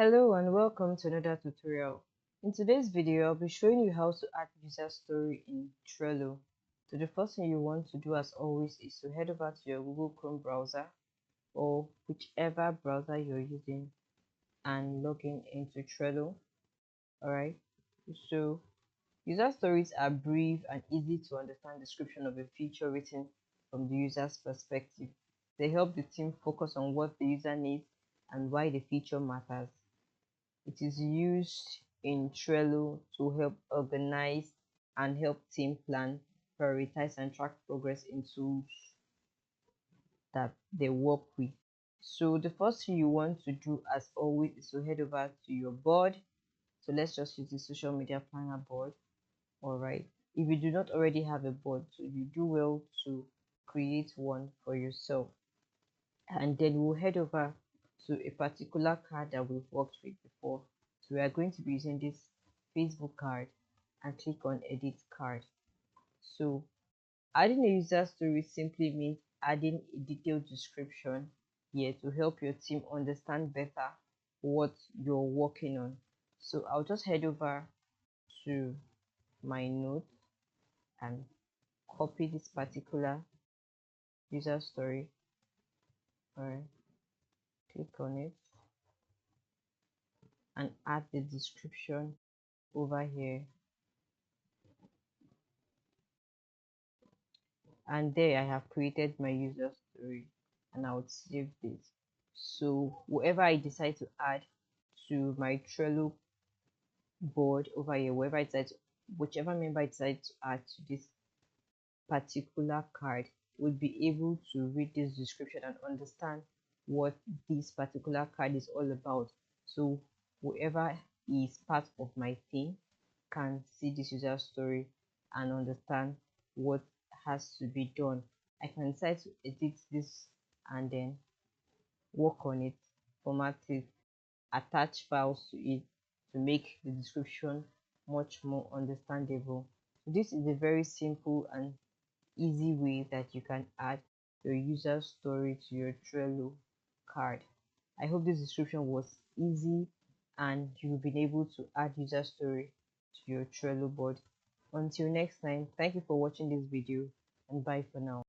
Hello and welcome to another tutorial. In today's video, I'll be showing you how to add user story in Trello. So the first thing you want to do as always is to head over to your Google Chrome browser or whichever browser you're using and log in into Trello. Alright, so user stories are brief and easy to understand description of a feature written from the user's perspective. They help the team focus on what the user needs and why the feature matters. It is used in Trello to help organize and help team plan, prioritize, and track progress in tools that they work with. So the first thing you want to do as always is to head over to your board. So let's just use the social media planner board. Alright. If you do not already have a board, so you do well to create one for yourself. And then we'll head over to a particular card that we've worked with before. So we are going to be using this Facebook card and click on edit card. So adding a user story simply means adding a detailed description here to help your team understand better what you're working on. So I'll just head over to my notes and copy this particular user story. Alright, click on it and add the description over here, and there I have created my user story and I would save this. So whoever I decide to add to my Trello board over here, whichever member I decide to add to this particular card would be able to read this description and understand what this particular card is all about. So whoever is part of my team can see this user story and understand what has to be done. I can decide to edit this and then work on it, format it, attach files to it to make the description much more understandable. So this is a very simple and easy way that you can add your user story to your Trello card. I hope this description was easy and you've been able to add user story to your Trello board. Until next time, thank you for watching this video and bye for now.